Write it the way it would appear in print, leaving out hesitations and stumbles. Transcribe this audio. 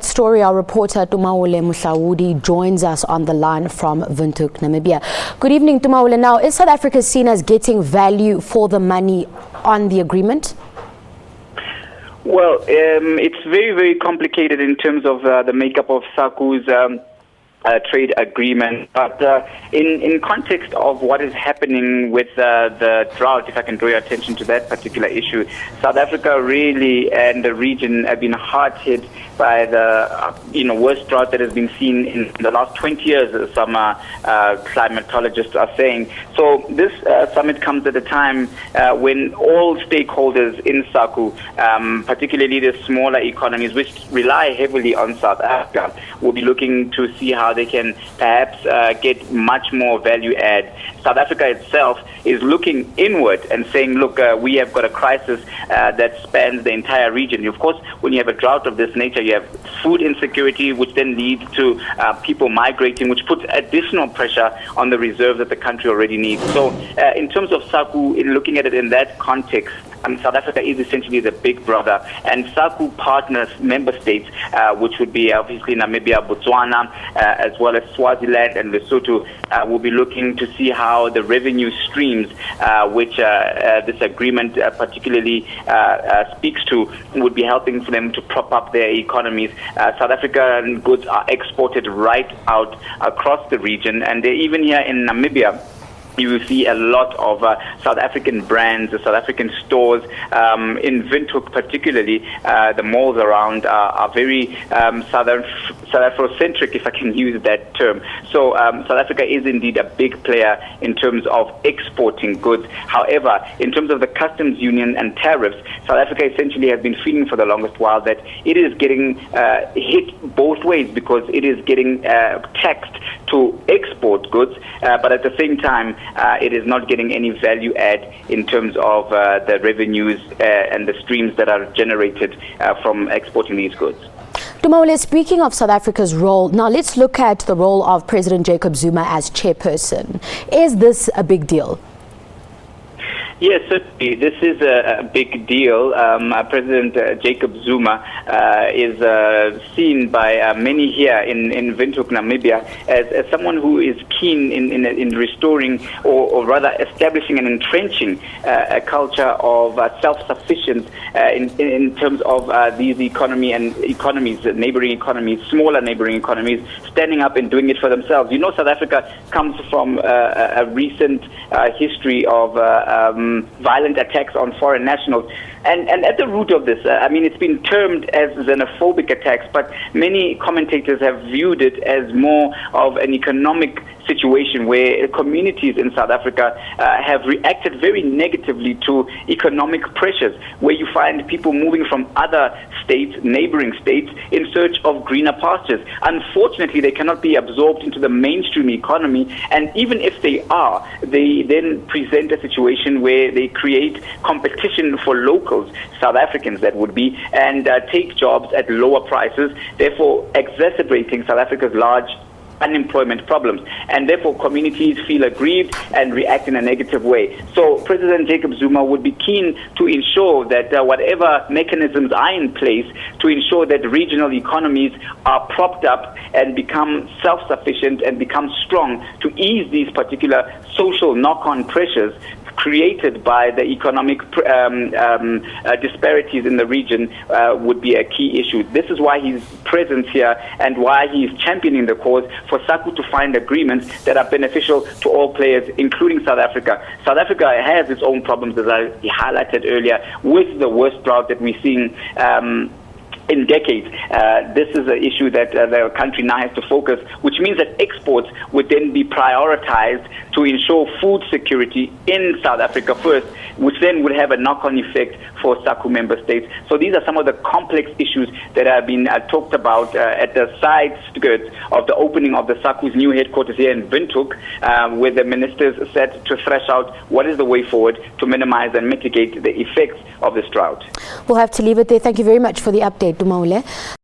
Story, our reporter Tumaole Mohlaodi joins us on the line from Windhoek, Namibia. Good evening, Tumaole. Now, is South Africa seen as getting value for the money on the agreement? Well, it's very, very complicated in terms of the makeup of SACU's trade agreement, but in context of what is happening with the drought, if I can draw your attention to that particular issue, South Africa really and the region have been hard hit by the worst drought that has been seen in the last 20 years, as some climatologists are saying. So this summit comes at a time when all stakeholders in SACU, particularly the smaller economies which rely heavily on South Africa, will be looking to see how they can perhaps get much more value add. South Africa itself is looking inward and saying, look, we have got a crisis that spans the entire region. Of course, when you have a drought of this nature, you have food insecurity, which then leads to people migrating, which puts additional pressure on the reserves that the country already needs. So in terms of SACU, in looking at it in that context, South Africa is essentially the big brother, and SACU partners, member states, which would be obviously Namibia, Botswana, as well as Swaziland and Lesotho, will be looking to see how the revenue streams, which this agreement particularly speaks to, would be helping for them to prop up their economies. South African goods are exported right out across the region, and even here in Namibia, you will see a lot of South African brands, South African stores. In Windhoek particularly, the malls around are very South Afrocentric, if I can use that term. So South Africa is indeed a big player in terms of exporting goods. However, in terms of the customs union and tariffs, South Africa essentially has been feeling for the longest while that it is getting hit both ways, because it is getting taxed to export goods, but at the same time, it is not getting any value add in terms of the revenues and the streams that are generated from exporting these goods. Tumaole, speaking of South Africa's role, now let's look at the role of President Jacob Zuma as chairperson. Is this a big deal? Yes, certainly. This is a big deal. President Jacob Zuma is seen by many here in Windhoek, Namibia, as someone who is keen in restoring, or rather establishing and entrenching a culture of self-sufficiency in terms of these economies, neighboring economies, smaller neighboring economies, standing up and doing it for themselves. You know, South Africa comes from a recent history of violent attacks on foreign nationals. And at the root of this, it's been termed as xenophobic attacks, but many commentators have viewed it as more of an economic situation where communities in South Africa have reacted very negatively to economic pressures, where you find people moving from other states, neighboring states, in search of greener pastures. Unfortunately, they cannot be absorbed into the mainstream economy, and even if they are, they then present a situation where they create competition for locals, South Africans that would be, and take jobs at lower prices, therefore exacerbating South Africa's large unemployment problems, and therefore communities feel aggrieved and react in a negative way. So President Jacob Zuma would be keen to ensure that whatever mechanisms are in place to ensure that regional economies are propped up and become self-sufficient and become strong to ease these particular social knock-on pressures created by the economic disparities in the region would be a key issue. This is why his presence here and why he is championing the cause for SACU to find agreements that are beneficial to all players, including South Africa. South Africa has its own problems, as I highlighted earlier, with the worst drought that we're seeing in decades. This is an issue that the country now has to focus, which means that exports would then be prioritized to ensure food security in South Africa first, which then would have a knock-on effect for SACU member states. So these are some of the complex issues that have been talked about at the side skirts of the opening of the SACU's new headquarters here in Windhoek, where the ministers set to thresh out what is the way forward to minimize and mitigate the effects of this drought. We'll have to leave it there. Thank you very much for the update, Tumaole.